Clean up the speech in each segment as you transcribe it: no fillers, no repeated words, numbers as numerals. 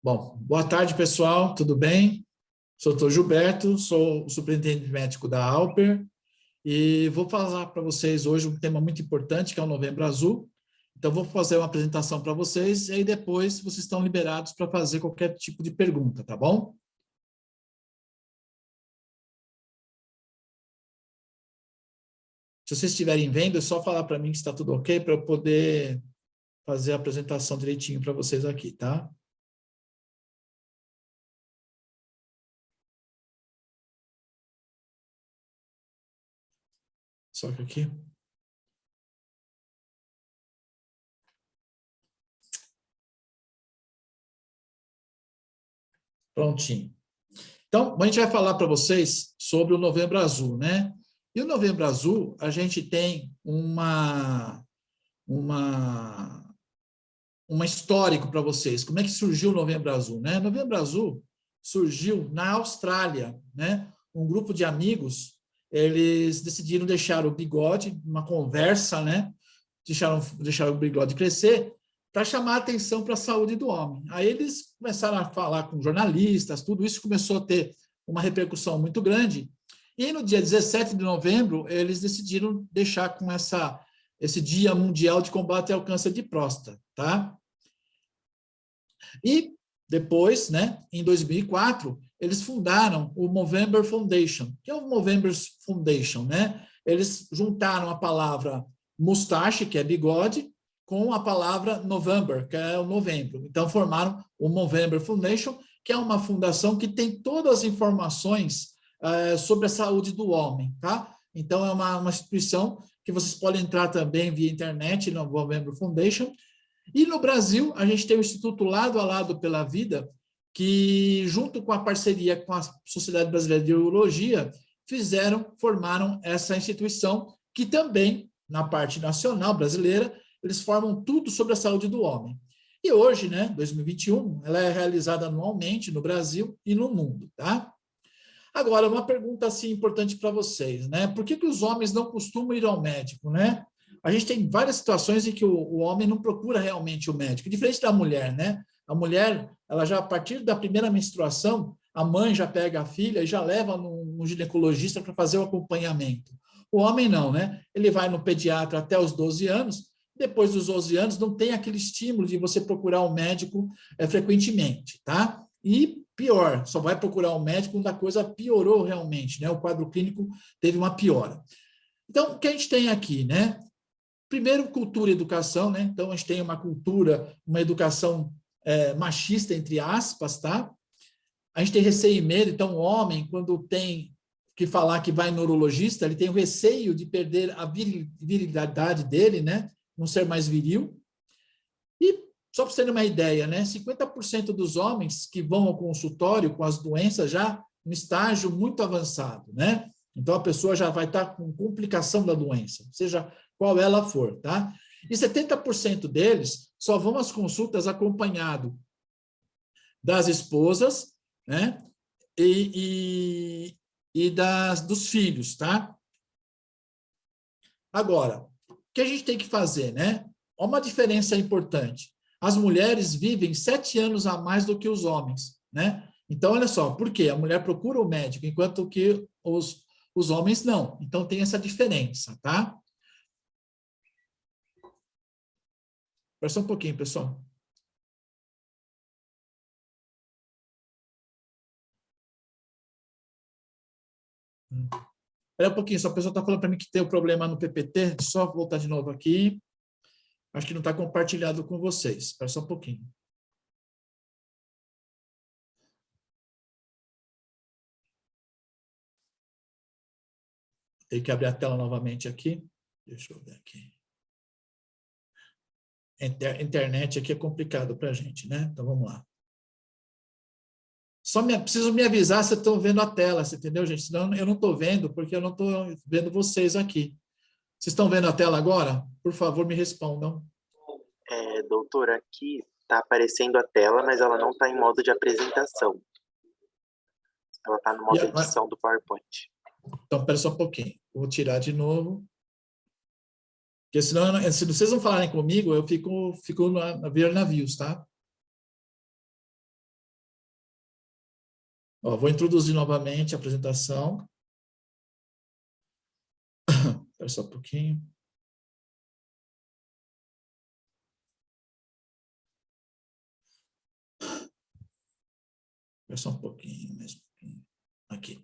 Bom, boa tarde, pessoal, tudo bem? Sou o Dr. Gilberto, sou o superintendente médico da Alper e vou falar para vocês hoje um tema muito importante, que é o Novembro Azul. Então, vou fazer uma apresentação para vocês e aí depois vocês estão liberados para fazer qualquer tipo de pergunta, tá bom? Se vocês estiverem vendo, é só falar para mim que está tudo ok, para eu poder fazer a apresentação direitinho para vocês aqui, tá? Só que aqui. Prontinho. Então, a gente vai falar para vocês sobre o Novembro Azul, né? E o Novembro Azul, a gente tem uma, uma histórico para vocês. Como é que surgiu o Novembro Azul, né? Novembro Azul surgiu na Austrália, né? Um grupo de amigos, eles decidiram deixar o bigode, uma conversa, né? Deixaram o bigode crescer para chamar a atenção para a saúde do homem. Aí eles começaram a falar com jornalistas, tudo isso começou a ter uma repercussão muito grande. E no dia 17 de novembro, eles decidiram deixar com esse Dia Mundial de Combate ao Câncer de Próstata, tá? E depois, né, em 2004, eles fundaram o Movember Foundation, que é o Movember Foundation, né? Eles juntaram a palavra mustache, que é bigode, com a palavra November, que é o novembro. Então, formaram o Movember Foundation, que é uma fundação que tem todas as informações sobre a saúde do homem, tá? Então, é uma instituição que vocês podem entrar também via internet no Movember Foundation. E no Brasil, a gente tem o Instituto Lado a Lado pela Vida, que, junto com a parceria com a Sociedade Brasileira de Urologia, formaram essa instituição, que também, na parte nacional brasileira, eles formam tudo sobre a saúde do homem. E hoje, né, 2021, ela é realizada anualmente no Brasil e no mundo, tá? Agora, uma pergunta assim importante para vocês, né? Por que os homens não costumam ir ao médico, né? A gente tem várias situações em que o homem não procura realmente o médico, diferente da mulher, né? A mulher, ela já a partir da primeira menstruação, a mãe já pega a filha e já leva no ginecologista para fazer o acompanhamento. O homem não, né? Ele vai no pediatra até os 12 anos, depois dos 12 anos não tem aquele estímulo de você procurar o médico frequentemente, tá? E pior, só vai procurar um médico quando a coisa piorou realmente, né? O quadro clínico teve uma piora. Então, o que a gente tem aqui, né? Primeiro, cultura e educação, né? Então, a gente tem uma cultura, uma educação machista, entre aspas, tá? A gente tem receio e medo, então o homem, quando tem que falar que vai no urologista, ele tem o receio de perder a virilidade dele, né? Não ser mais viril. E só para você ter uma ideia, né? 50% dos homens que vão ao consultório com as doenças já em estágio muito avançado, né? Então a pessoa já vai estar com complicação da doença, seja qual ela for, tá? E 70% deles só vão às consultas acompanhado das esposas, né? E dos filhos, tá? Agora, o que a gente tem que fazer, né? Uma diferença importante. As mulheres vivem 7 anos a mais do que os homens, né? Então, olha só, por quê? A mulher procura o médico, enquanto que os homens não. Então, tem essa diferença, tá? Espera só um pouquinho, pessoal. Espera um pouquinho, só a pessoa está falando para mim que tem um problema no PPT. Só voltar de novo aqui. Acho que não está compartilhado com vocês. Espera só um pouquinho. Tem que abrir a tela novamente aqui. Deixa eu ver aqui. Internet aqui é complicado para a gente, né? Então, vamos lá. Preciso me avisar se estão vendo a tela, você entendeu, gente? Senão eu não estou vendo, porque eu não estou vendo vocês aqui. Vocês estão vendo a tela agora? Por favor, me respondam. Doutor, aqui está aparecendo a tela, mas ela não está em modo de apresentação. Ela está no modo edição do PowerPoint. Então, espera só um pouquinho. Vou tirar de novo. Porque senão, se vocês não falarem comigo, eu fico vendo navios, tá? Ó, vou introduzir novamente a apresentação. Espera só um pouquinho. Espera só um pouquinho, mesmo. Aqui.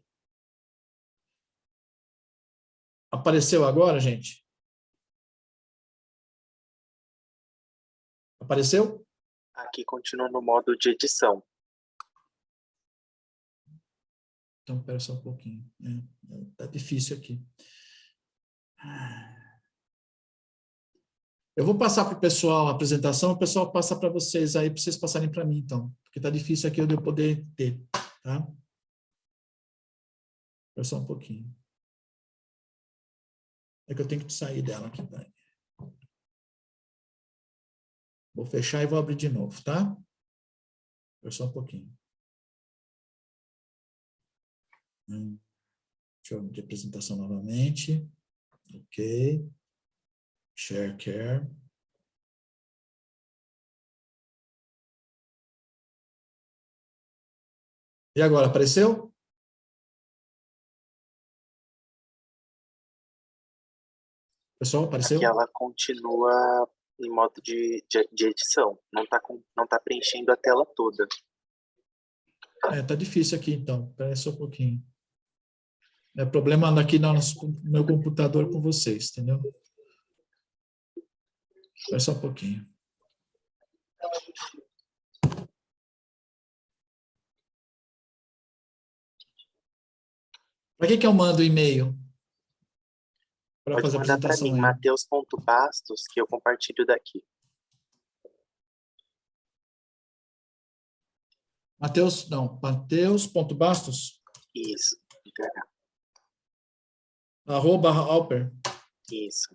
Apareceu agora, gente? Apareceu? Aqui continua no modo de edição. Então, espera só um pouquinho. Tá difícil aqui. Eu vou passar para o pessoal a apresentação, o pessoal passa para vocês aí, para vocês passarem para mim, então. Porque tá difícil aqui eu poder ter, tá? Espera só um pouquinho. É que eu tenho que sair dela aqui, tá? Vou fechar e vou abrir de novo, tá? Espera só um pouquinho. Deixa eu abrir a apresentação novamente. Ok. Share care. E agora, apareceu? Pessoal, apareceu? Aqui ela continua em modo de edição. Não tá preenchendo a tela toda. Tá difícil aqui, então. Espera só um pouquinho. É problema aqui no meu computador com vocês, entendeu? Espera só um pouquinho. Para que eu mando o e-mail? Para Pode fazer a mandar para apresentação mim, aí. Mateus.bastos, que eu compartilho daqui. Mateus.bastos? Isso. @alper. Isso.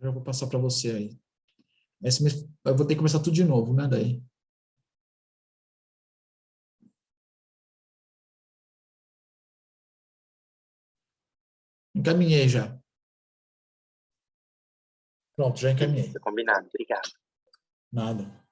Eu vou passar para você aí. Eu vou ter que começar tudo de novo, né? Daí. Encaminhei já. Pronto, já encaminhei. Isso, combinado. Obrigado. Nada.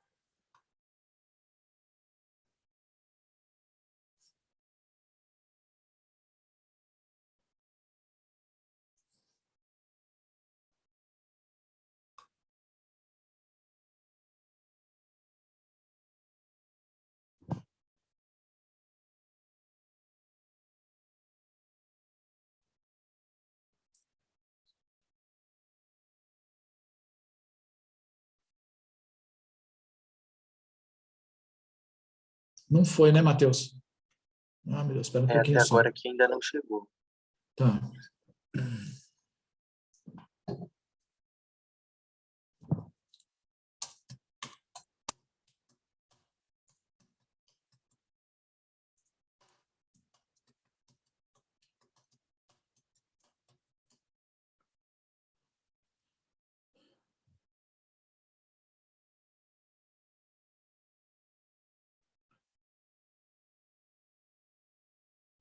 Não foi, né, Matheus? Ah, meu Deus, espera um pouquinho Até só. agora que ainda não chegou. Tá.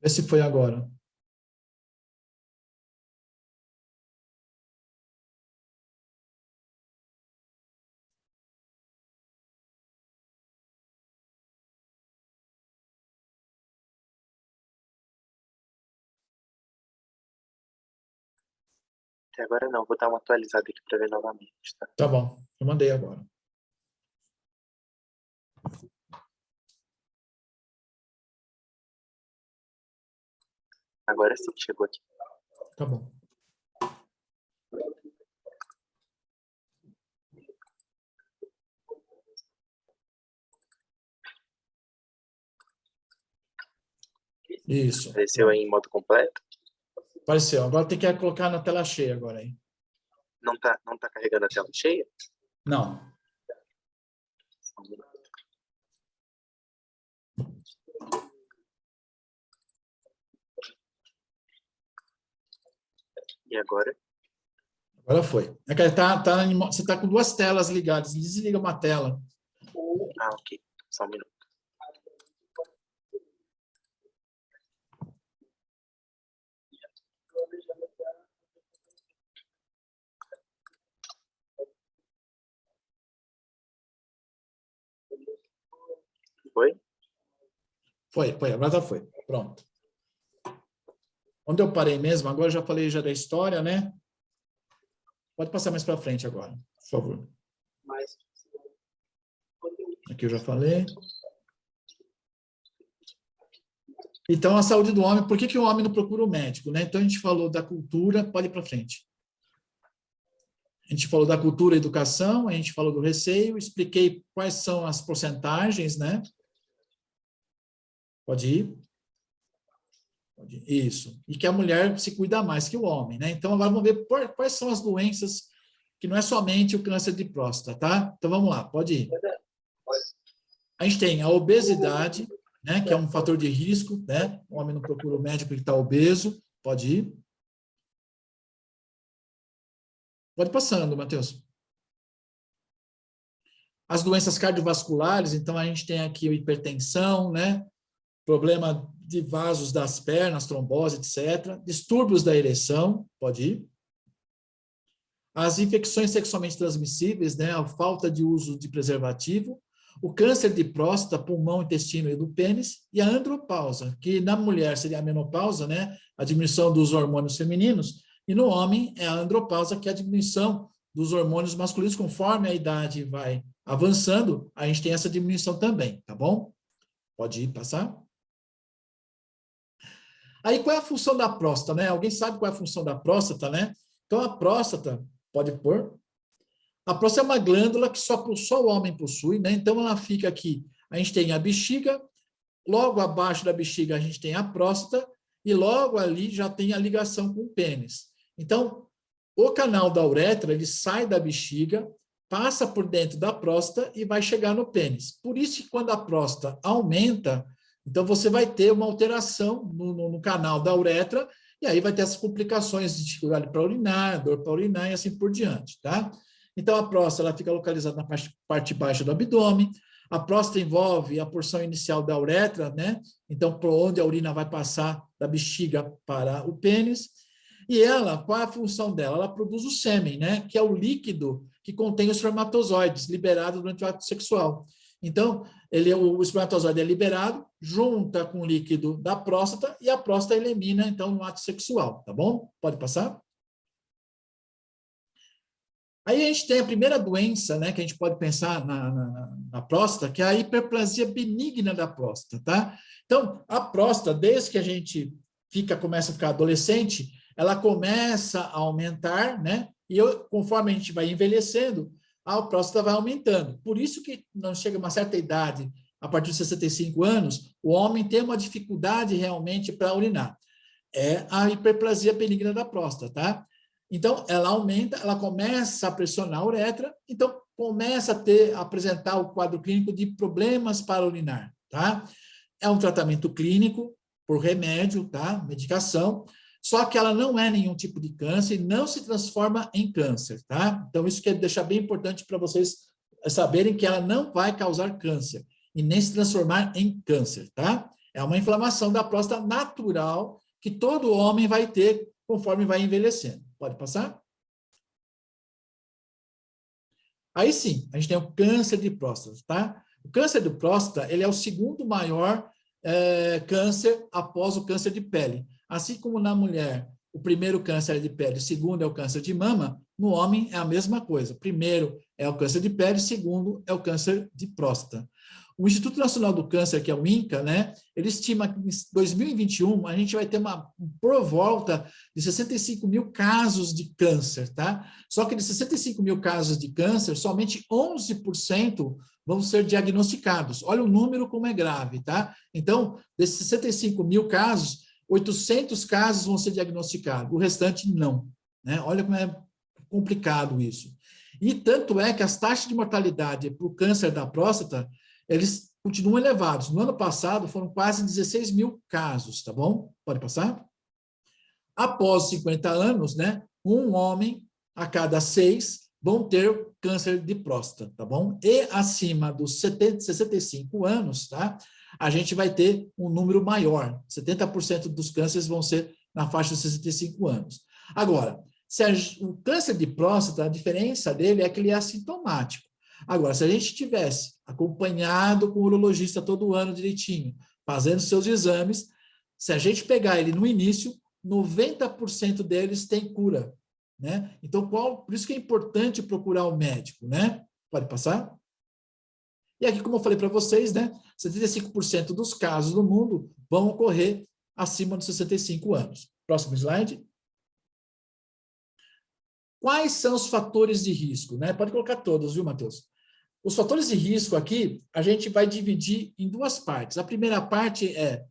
Vê se foi agora. Até agora não. Vou dar uma atualizada aqui para ver novamente, tá? Tá bom, eu mandei agora. Agora sim, chegou aqui. Tá bom. Isso. Apareceu aí em modo completo? Apareceu. Agora tem que colocar na tela cheia agora aí. Não tá carregando a tela cheia? Não. E agora? Agora foi. Você está com duas telas ligadas. Desliga uma tela. Ah, ok. Só um minuto. Foi? Foi, agora já foi. Pronto. Onde eu parei mesmo? Agora eu já falei já da história, né? Pode passar mais para frente agora, por favor. Aqui eu já falei. Então, a saúde do homem, por que o homem não procura o médico, né? Então, a gente falou da cultura, pode ir para frente. A gente falou da cultura e educação, a gente falou do receio, expliquei quais são as porcentagens, né? Pode ir. Pode ir. Isso. E que a mulher se cuida mais que o homem, né? Então, agora vamos ver quais são as doenças que não é somente o câncer de próstata, tá? Então, vamos lá, pode ir. A gente tem a obesidade, né, que é um fator de risco, né? O homem não procura o médico que está obeso. Pode ir. Pode ir passando, Matheus. As doenças cardiovasculares, então a gente tem aqui a hipertensão, né? Problema de vasos das pernas, trombose, etc. Distúrbios da ereção, pode ir. As infecções sexualmente transmissíveis, né? A falta de uso de preservativo. O câncer de próstata, pulmão, intestino e do pênis, e a andropausa, que na mulher seria a menopausa, né? A diminuição dos hormônios femininos, e no homem é a andropausa, que é a diminuição dos hormônios masculinos. Conforme a idade vai avançando, a gente tem essa diminuição também, tá bom? Pode ir, passar. Aí, qual é a função da próstata, né? Alguém sabe qual é a função da próstata, né? Então, a próstata, pode pôr. A próstata é uma glândula que só o homem possui, né? Então, ela fica aqui. A gente tem a bexiga, logo abaixo da bexiga a gente tem a próstata, e logo ali já tem a ligação com o pênis. Então, o canal da uretra, ele sai da bexiga, passa por dentro da próstata e vai chegar no pênis. Por isso que quando a próstata aumenta, então você vai ter uma alteração no canal da uretra, e aí vai ter essas complicações de dificuldade para urinar, dor para urinar e assim por diante, tá? Então, a próstata ela fica localizada na parte baixa do abdômen. A próstata envolve a porção inicial da uretra, né? Então, por onde a urina vai passar da bexiga para o pênis. E ela, qual é a função dela? Ela produz o sêmen, né? Que é o líquido que contém os espermatozoides, liberado durante o ato sexual. Então, o espermatozoide é liberado, junta com o líquido da próstata, e a próstata elimina, então, no ato sexual, tá bom? Pode passar? Aí a gente tem a primeira doença, né, que a gente pode pensar na próstata, que é a hiperplasia benigna da próstata, tá? Então, a próstata, desde que a gente começa a ficar adolescente, ela começa a aumentar, né? E conforme a gente vai envelhecendo, a próstata vai aumentando. Por isso que não chega uma certa idade, a partir de 65 anos, o homem tem uma dificuldade realmente para urinar. É a hiperplasia benigna da próstata, tá? Então, ela aumenta, ela começa a pressionar a uretra, então começa a apresentar o quadro clínico de problemas para urinar, tá? É um tratamento clínico por remédio, tá? Medicação, só que ela não é nenhum tipo de câncer e não se transforma em câncer, tá? Então, isso quer deixar bem importante para vocês saberem que ela não vai causar câncer e nem se transformar em câncer, tá? É uma inflamação da próstata natural que todo homem vai ter conforme vai envelhecendo. Pode passar? Aí sim, a gente tem o câncer de próstata, tá? O câncer de próstata, ele é o segundo maior câncer após o câncer de pele. Assim como na mulher, o primeiro câncer é de pele, o segundo é o câncer de mama, no homem é a mesma coisa. Primeiro é o câncer de pele, segundo é o câncer de próstata. O Instituto Nacional do Câncer, que é o INCA, né, ele estima que em 2021 a gente vai ter por volta de 65 mil casos de câncer, tá? Só que de 65 mil casos de câncer, somente 11% vão ser diagnosticados. Olha o número como é grave, tá? Então, desses 65 mil casos, 800 casos vão ser diagnosticados, o restante não, né? Olha como é complicado isso. E tanto é que as taxas de mortalidade para o câncer da próstata, eles continuam elevados. No ano passado, foram quase 16 mil casos, tá bom? Pode passar? Após 50 anos, né, um homem a cada 6 vão ter câncer de próstata, tá bom? E acima dos 65 anos, tá? A gente vai ter um número maior. 70% dos cânceres vão ser na faixa de 65 anos. Agora, o câncer de próstata, a diferença dele é que ele é assintomático. Agora, se a gente tivesse acompanhado com o urologista todo ano direitinho, fazendo seus exames, se a gente pegar ele no início, 90% deles tem cura, né? Então, por isso que é importante procurar o médico, né? Pode passar? E aqui, como eu falei para vocês, né? 75% dos casos no mundo vão ocorrer acima dos 65 anos. Próximo slide. Quais são os fatores de risco, né? Pode colocar todos, viu, Matheus? Os fatores de risco aqui, a gente vai dividir em duas partes. A primeira parte é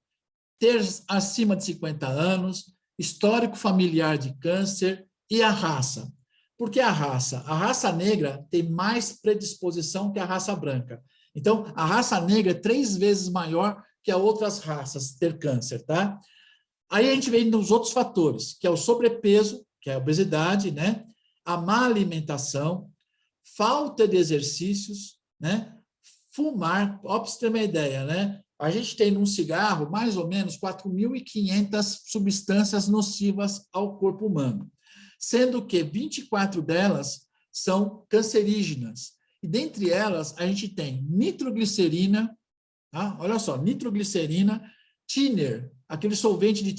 ter acima de 50 anos, histórico familiar de câncer e a raça. Por que a raça? A raça negra tem mais predisposição que a raça branca. Então, a raça negra é 3 vezes maior que as outras raças ter câncer, tá? Aí a gente vem nos outros fatores, que é o sobrepeso, que é a obesidade, né? A má alimentação, falta de exercícios, né? Fumar, ó, para você ter uma ideia, né? A gente tem num cigarro mais ou menos 4.500 substâncias nocivas ao corpo humano, sendo que 24 delas são cancerígenas. E dentre elas, a gente tem nitroglicerina, tá? Olha só, nitroglicerina, thinner, aquele solvente de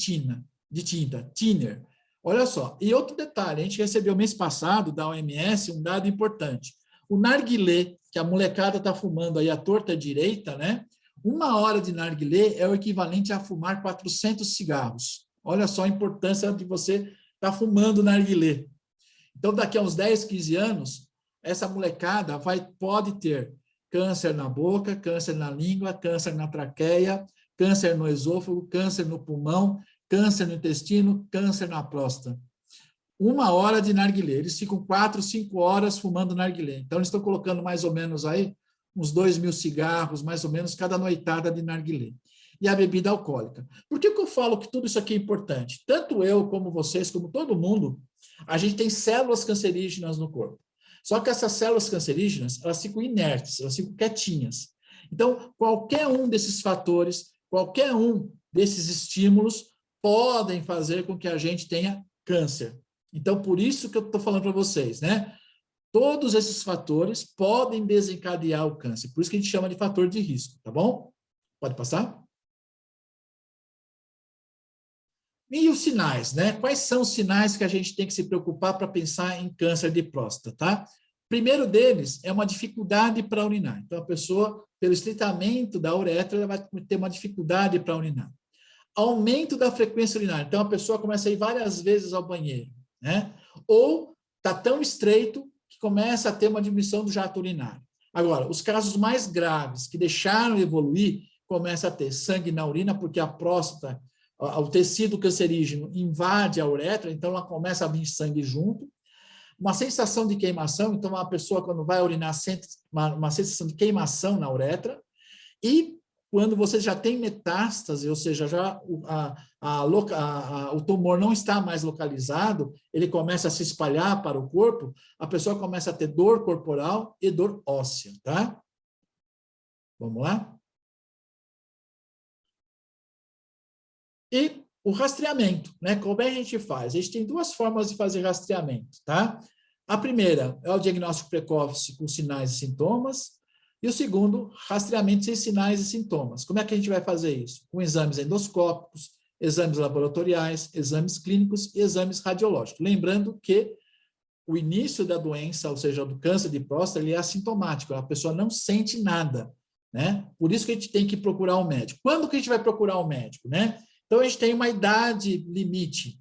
tinta, thinner. Olha só, e outro detalhe, a gente recebeu mês passado da OMS um dado importante. O narguilé, que a molecada está fumando aí à torta direita, né? 1 hora de narguilé é o equivalente a fumar 400 cigarros. Olha só a importância de você estar fumando narguilé. Então, daqui a uns 10, 15 anos, essa molecada pode ter câncer na boca, câncer na língua, câncer na traqueia, câncer no esôfago, câncer no pulmão, câncer no intestino, câncer na próstata. 1 hora de narguilé. Eles ficam 4, 5 horas fumando narguilé. Então, eles estão colocando mais ou menos aí uns 2.000 cigarros, mais ou menos, cada noitada de narguilé. E a bebida alcoólica. Por que eu falo que tudo isso aqui é importante? Tanto eu, como vocês, como todo mundo, a gente tem células cancerígenas no corpo. Só que essas células cancerígenas, elas ficam inertes, elas ficam quietinhas. Então, qualquer um desses fatores, qualquer um desses estímulos podem fazer com que a gente tenha câncer. Então, por isso que eu estou falando para vocês, né? Todos esses fatores podem desencadear o câncer. Por isso que a gente chama de fator de risco, tá bom? Pode passar? E os sinais, né? Quais são os sinais que a gente tem que se preocupar para pensar em câncer de próstata, tá? Primeiro deles é uma dificuldade para urinar. Então, a pessoa, pelo estreitamento da uretra, ela vai ter uma dificuldade para urinar. Aumento da frequência urinária. Então, a pessoa começa a ir várias vezes ao banheiro, né? Ou está tão estreito que começa a ter uma diminuição do jato urinário. Agora, os casos mais graves, que deixaram de evoluir, começa a ter sangue na urina, porque a próstata, o tecido cancerígeno invade a uretra, então ela começa a vir sangue junto. Uma sensação de queimação, então a pessoa, quando vai urinar, sente uma sensação de queimação na uretra. E quando você já tem metástase, ou seja, já o tumor não está mais localizado, ele começa a se espalhar para o corpo, a pessoa começa a ter dor corporal e dor óssea, tá? Vamos lá? E o rastreamento, né? Como é que a gente faz? A gente tem 2 formas de fazer rastreamento, tá? A primeira é o diagnóstico precoce com sinais e sintomas, e o segundo, rastreamento sem sinais e sintomas. Como é que a gente vai fazer isso? Com exames endoscópicos, exames laboratoriais, exames clínicos e exames radiológicos. Lembrando que o início da doença, ou seja, do câncer de próstata, ele é assintomático, a pessoa não sente nada, né? Por isso que a gente tem que procurar um médico. Quando que a gente vai procurar um médico, né? Então, a gente tem uma idade limite.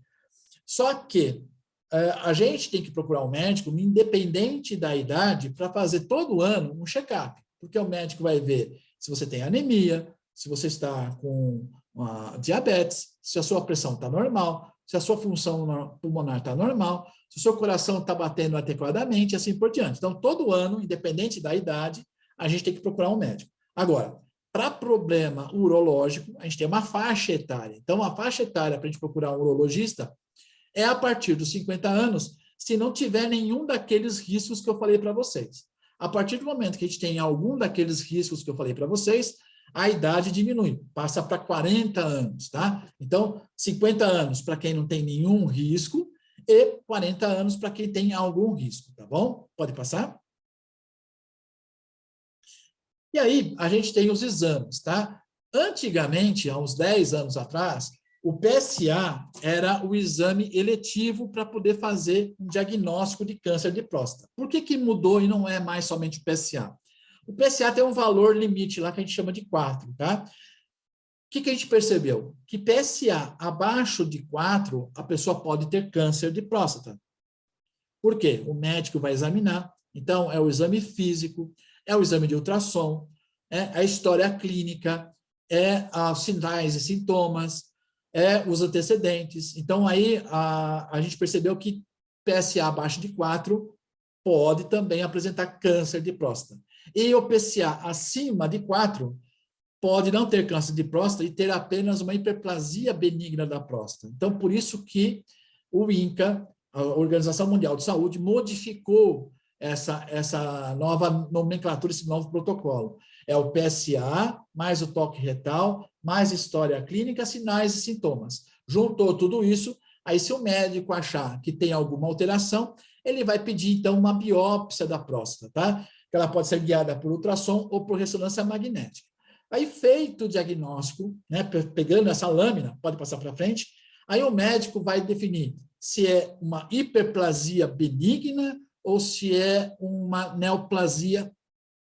Só que a gente tem que procurar um médico, independente da idade, para fazer todo ano um check-up. Porque o médico vai ver se você tem anemia, se você está com diabetes, se a sua pressão está normal, se a sua função pulmonar está normal, se o seu coração está batendo adequadamente, e assim por diante. Então, todo ano, independente da idade, a gente tem que procurar um médico. Agora, para problema urológico, a gente tem uma faixa etária. Então, a faixa etária para a gente procurar um urologista é a partir dos 50 anos, se não tiver nenhum daqueles riscos que eu falei para vocês. A partir do momento que a gente tem algum daqueles riscos que eu falei para vocês, a idade diminui, passa para 40 anos, tá? Então, 50 anos para quem não tem nenhum risco e 40 anos para quem tem algum risco, tá bom? Pode passar? E aí, a gente tem os exames, tá? Antigamente, há uns 10 anos atrás, o PSA era o exame eletivo para poder fazer um diagnóstico de câncer de próstata. Por que mudou e não é mais somente o PSA? O PSA tem um valor limite lá que a gente chama de 4, tá? O que a gente percebeu? Que PSA abaixo de 4, a pessoa pode ter câncer de próstata. Por quê? O médico vai examinar, então é o exame físico, é o exame de ultrassom, é a história clínica, é os sinais e sintomas, é os antecedentes. Então, aí a gente percebeu que PSA abaixo de 4 pode também apresentar câncer de próstata. E o PSA acima de 4 pode não ter câncer de próstata e ter apenas uma hiperplasia benigna da próstata. Então, por isso que o INCA, a Organização Mundial de Saúde, modificou essa nova nomenclatura, esse novo protocolo. É o PSA, mais o toque retal, mais história clínica, sinais e sintomas. Juntou tudo isso, aí se o médico achar que tem alguma alteração, ele vai pedir, então, uma biópsia da próstata, tá? Que ela pode ser guiada por ultrassom ou por ressonância magnética. Aí, feito o diagnóstico, né, pegando essa lâmina, pode passar para frente, aí o médico vai definir se é uma hiperplasia benigna ou se é uma neoplasia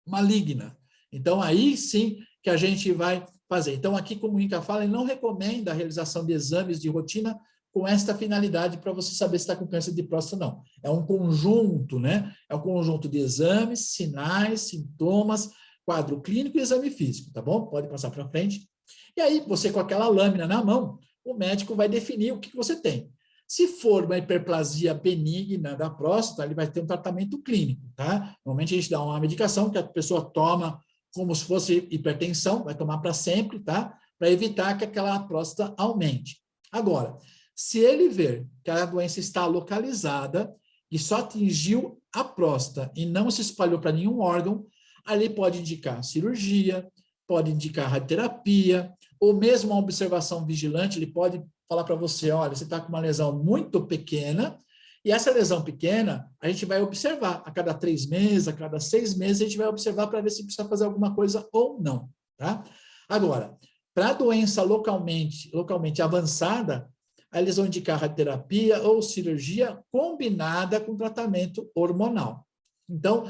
maligna. Então, aí sim que a gente vai fazer. Então, aqui, como o INCA fala, ele não recomenda a realização de exames de rotina com esta finalidade para você saber se está com câncer de próstata ou não. É um conjunto, né? É um conjunto de exames, sinais, sintomas, quadro clínico e exame físico, tá bom? Pode passar para frente. E aí, você com aquela lâmina na mão, o médico vai definir o que você tem. Se for uma hiperplasia benigna da próstata, ele vai ter um tratamento clínico, tá? Normalmente a gente dá uma medicação que a pessoa toma como se fosse hipertensão, vai tomar para sempre, tá? Para evitar que aquela próstata aumente. Agora, se ele ver que a doença está localizada e só atingiu a próstata e não se espalhou para nenhum órgão, ali pode indicar cirurgia, pode indicar radioterapia, ou mesmo uma observação vigilante, ele pode falar para você, olha, você está com uma lesão muito pequena, e essa lesão pequena, a gente vai observar a cada 3 meses, a cada 6 meses, a gente vai observar para ver se precisa fazer alguma coisa ou não, tá? Agora, para a doença localmente avançada, aí eles vão indicar radioterapia ou cirurgia combinada com tratamento hormonal. Então,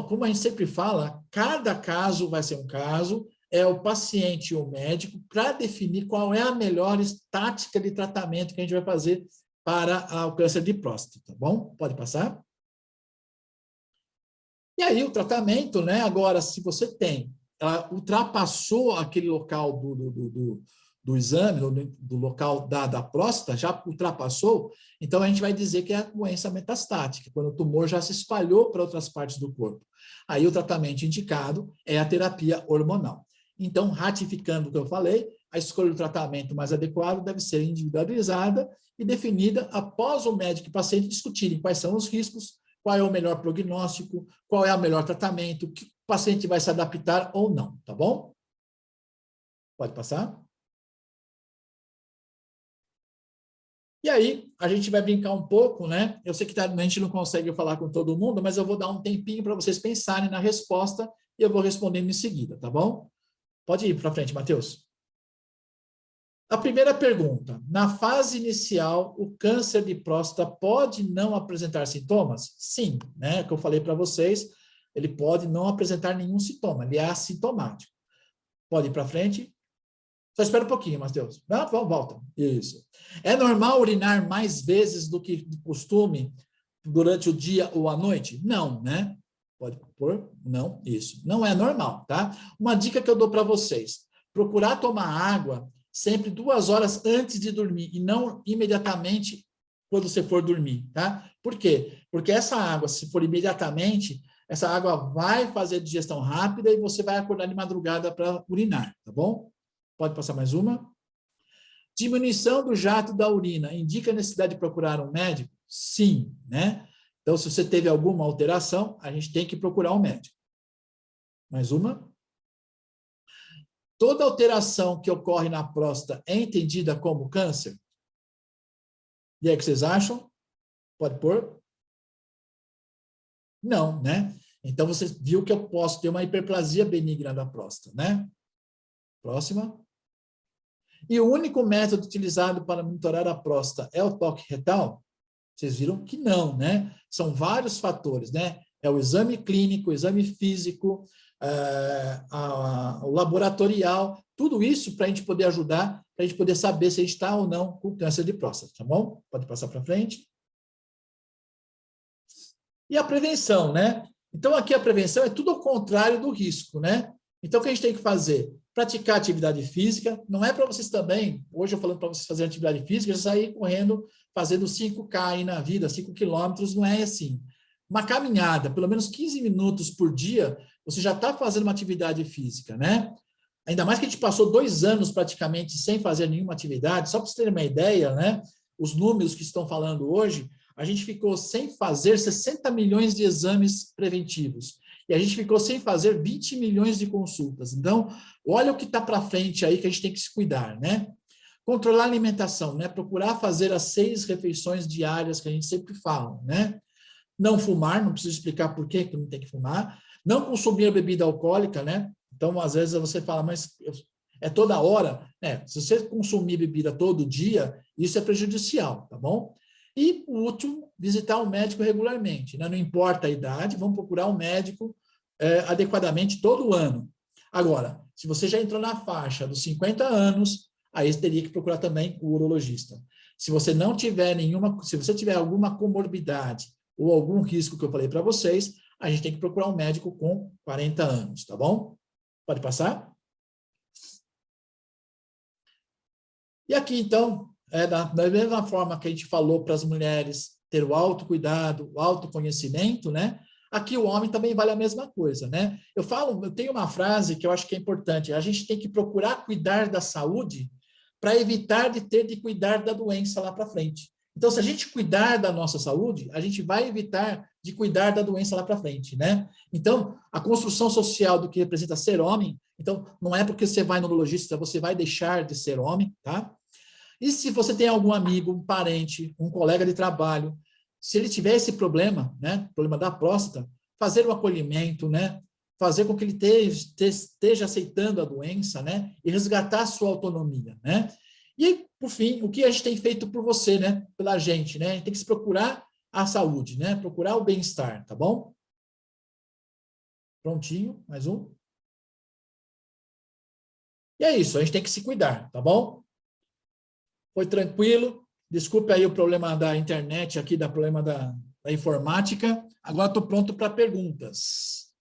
como a gente sempre fala, cada caso vai ser um caso, é o paciente e o médico para definir qual é a melhor tática de tratamento que a gente vai fazer para o câncer de próstata, tá bom? Pode passar? E aí o tratamento, né? Agora, se você tem, ela ultrapassou aquele local do exame, do local da próstata, já ultrapassou, então a gente vai dizer que é a doença metastática, quando o tumor já se espalhou para outras partes do corpo. Aí o tratamento indicado é a terapia hormonal. Então, ratificando o que eu falei, a escolha do tratamento mais adequado deve ser individualizada e definida após o médico e o paciente discutirem quais são os riscos, qual é o melhor prognóstico, qual é o melhor tratamento, que o paciente vai se adaptar ou não, tá bom? Pode passar? E aí, a gente vai brincar um pouco, né? Eu sei que a gente não consegue falar com todo mundo, mas eu vou dar um tempinho para vocês pensarem na resposta e eu vou respondendo em seguida, tá bom? Pode ir para frente, Matheus. A primeira pergunta, na fase inicial, o câncer de próstata pode não apresentar sintomas? Sim, né? Que eu falei para vocês, ele pode não apresentar nenhum sintoma, ele é assintomático. Pode ir para frente? Só espera um pouquinho, Matheus. Não, volta. Isso. É normal urinar mais vezes do que de costume durante o dia ou a noite? Não, né? Pode pôr? Não, isso. Não é normal, tá? Uma dica que eu dou para vocês. Procurar tomar água sempre 2 horas antes de dormir e não imediatamente quando você for dormir, tá? Por quê? Porque essa água, se for imediatamente, essa água vai fazer digestão rápida e você vai acordar de madrugada para urinar, tá bom? Pode passar mais uma? Diminuição do jato da urina indica a necessidade de procurar um médico? Sim, né? Então, se você teve alguma alteração, a gente tem que procurar um médico. Mais uma? Toda alteração que ocorre na próstata é entendida como câncer? E aí, o que vocês acham? Pode pôr? Não, né? Então, você viu que eu posso ter uma hiperplasia benigna da próstata, né? Próxima. E o único método utilizado para monitorar a próstata é o toque retal? Vocês viram que não, né? São vários fatores, né? É o exame clínico, o exame físico, o laboratorial, tudo isso para a gente poder ajudar, para a gente poder saber se a gente está ou não com câncer de próstata, tá bom? Pode passar para frente. E a prevenção, né? Então, aqui a prevenção é tudo ao contrário do risco, né? Então, o que a gente tem que fazer? Praticar atividade física. Não é para vocês também, hoje eu falando para vocês fazerem atividade física, já sair correndo, fazendo 5K aí na vida, 5 quilômetros, não é assim. Uma caminhada, pelo menos 15 minutos por dia, você já está fazendo uma atividade física, né? Ainda mais que a gente passou 2 anos praticamente sem fazer nenhuma atividade, só para vocês terem uma ideia, né? Os números que estão falando hoje, a gente ficou sem fazer 60 milhões de exames preventivos. E a gente ficou sem fazer 20 milhões de consultas. Então, olha o que está para frente aí que a gente tem que se cuidar, né? Controlar a alimentação, né? Procurar fazer as 6 refeições diárias que a gente sempre fala, né? Não fumar, não preciso explicar por que não tem que fumar. Não consumir bebida alcoólica, né? Então, às vezes você fala, mas é toda hora? Se você consumir bebida todo dia, isso é prejudicial, tá bom? E, o último, visitar o médico regularmente, né? Não importa a idade, vamos procurar um médico adequadamente todo ano. Agora, se você já entrou na faixa dos 50 anos, aí você teria que procurar também o urologista. Se você não tiver se você tiver alguma comorbidade ou algum risco que eu falei para vocês, a gente tem que procurar um médico com 40 anos, tá bom? Pode passar? E aqui, então, da mesma forma que a gente falou para as mulheres ter o autocuidado, o autoconhecimento, né? Aqui o homem também vale a mesma coisa, né? Eu tenho uma frase que eu acho que é importante, a gente tem que procurar cuidar da saúde para evitar de ter de cuidar da doença lá para frente. Então, se a gente cuidar da nossa saúde, a gente vai evitar de cuidar da doença lá para frente, né? Então, a construção social do que representa ser homem, então, não é porque você vai no urologista, você vai deixar de ser homem, tá? E se você tem algum amigo, um parente, um colega de trabalho, se ele tiver esse problema, né, problema da próstata, fazer o acolhimento, né, fazer com que ele esteja aceitando a doença, né, e resgatar a sua autonomia, né. E, por fim, o que a gente tem feito por você, né, pela gente, né, tem que se procurar a saúde, né, procurar o bem-estar, tá bom? Prontinho, mais um. E é isso, a gente tem que se cuidar, tá bom? Foi tranquilo. Desculpe aí o problema da internet aqui, problema da informática. Agora estou pronto para perguntas.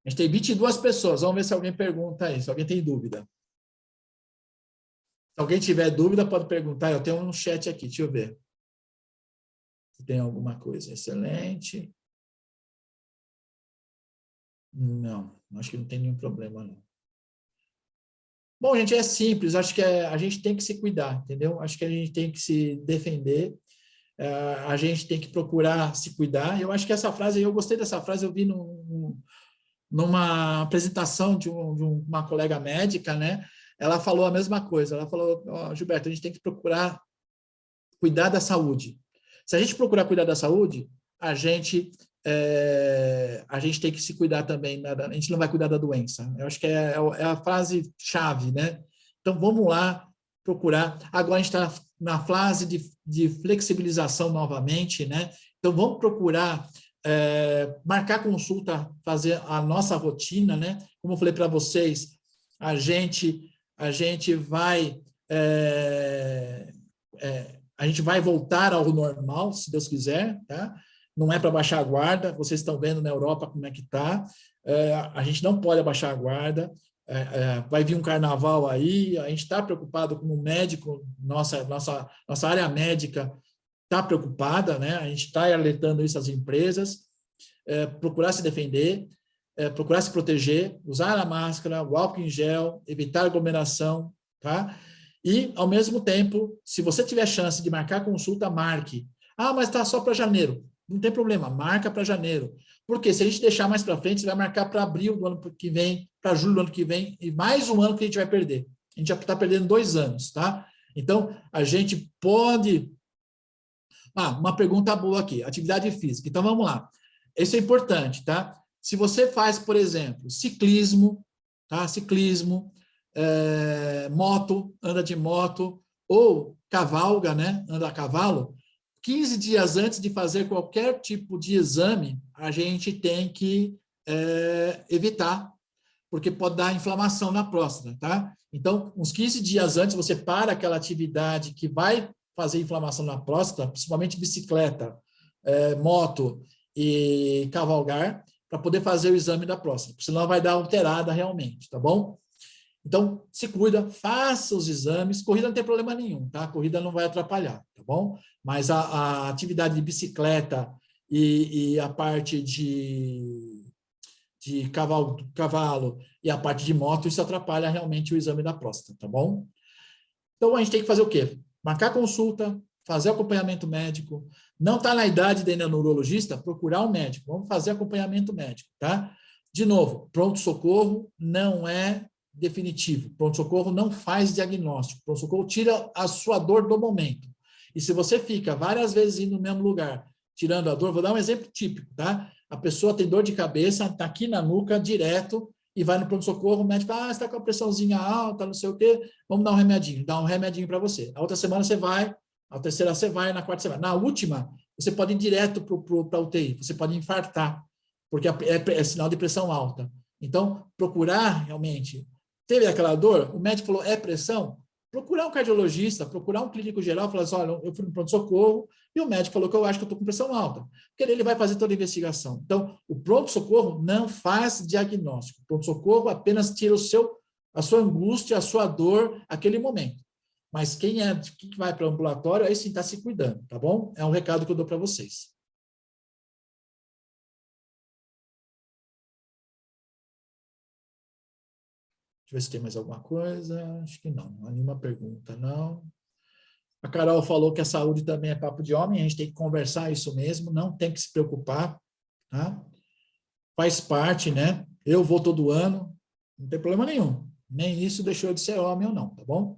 A gente tem 22 pessoas. Vamos ver se alguém pergunta aí, se alguém tem dúvida. Se alguém tiver dúvida, pode perguntar. Eu tenho um chat aqui, deixa eu ver. Se tem alguma coisa. Excelente. Não, acho que não tem nenhum problema, não. Bom, gente, é simples, acho que a gente tem que se cuidar, entendeu? Acho que a gente tem que se defender, a gente tem que procurar se cuidar. Eu acho que essa frase, eu gostei dessa frase, eu vi numa apresentação de uma colega médica, né? Ela falou a mesma coisa, ela falou, Gilberto, a gente tem que procurar cuidar da saúde. Se a gente procurar cuidar da saúde, a gente tem que se cuidar também, a gente não vai cuidar da doença. Eu acho que é a frase chave, né? Então, vamos lá procurar. Agora a gente está na fase de flexibilização novamente, né? Então, vamos procurar marcar consulta, fazer a nossa rotina, né? Como eu falei para vocês, a gente vai voltar ao normal, se Deus quiser, tá? Não é para baixar a guarda, vocês estão vendo na Europa como é que está, a gente não pode abaixar a guarda, vai vir um carnaval aí, a gente está preocupado como médico, nossa área médica está preocupada, né? A gente está alertando isso às empresas, procurar se defender, procurar se proteger, usar a máscara, o álcool em gel, evitar aglomeração, tá? E, ao mesmo tempo, se você tiver chance de marcar consulta, marque. Ah, mas está só para janeiro. Não tem problema, marca para janeiro. Porque se a gente deixar mais para frente, você vai marcar para abril do ano que vem, para julho do ano que vem, e mais um ano que a gente vai perder. A gente já está perdendo 2 anos, tá? Então, a gente pode... uma pergunta boa aqui, atividade física. Então, vamos lá. Isso é importante, tá? Se você faz, por exemplo, ciclismo, tá? Ciclismo, moto, anda de moto, ou cavalga, né? Anda a cavalo, 15 dias antes de fazer qualquer tipo de exame, a gente tem que evitar, porque pode dar inflamação na próstata, tá? Então, uns 15 dias antes, você para aquela atividade que vai fazer inflamação na próstata, principalmente bicicleta, moto e cavalgar, para poder fazer o exame da próstata, senão vai dar alterada realmente, tá bom? Então, se cuida, faça os exames. Corrida não tem problema nenhum, tá? Corrida não vai atrapalhar, tá bom? Mas a atividade de bicicleta e a parte de cavalo e a parte de moto, isso atrapalha realmente o exame da próstata, tá bom? Então, a gente tem que fazer o quê? Marcar consulta, fazer acompanhamento médico. Não está na idade de ir no neurologista? Procurar um médico. Vamos fazer acompanhamento médico, tá? De novo, pronto-socorro não é definitivo. Pronto-socorro não faz diagnóstico. Pronto-socorro tira a sua dor do momento. E se você fica várias vezes indo no mesmo lugar, tirando a dor, vou dar um exemplo típico, tá? A pessoa tem dor de cabeça, está aqui na nuca, direto, e vai no pronto-socorro, o médico fala, você está com a pressãozinha alta, não sei o quê, vamos dar um remedinho, dá um remedinho para você. A outra semana você vai, a terceira você vai, na quarta semana. Na última, você pode ir direto para a UTI, você pode infartar, porque é sinal de pressão alta. Então, procurar realmente, teve aquela dor, o médico falou, é pressão? Procurar um cardiologista, procurar um clínico geral, falar assim, olha, eu fui no pronto-socorro e o médico falou que eu acho que eu estou com pressão alta. Porque ele vai fazer toda a investigação. Então, o pronto-socorro não faz diagnóstico. O pronto-socorro apenas tira a sua angústia, a sua dor, aquele momento. Mas quem vai para o ambulatório, aí sim está se cuidando, tá bom? É um recado que eu dou para vocês. Deixa eu ver se tem mais alguma coisa. Acho que não. Não há nenhuma pergunta, não. A Carol falou que a saúde também é papo de homem, a gente tem que conversar isso mesmo, não tem que se preocupar, tá? Faz parte, né? Eu vou todo ano, não tem problema nenhum. Nem isso deixou de ser homem ou não, tá bom?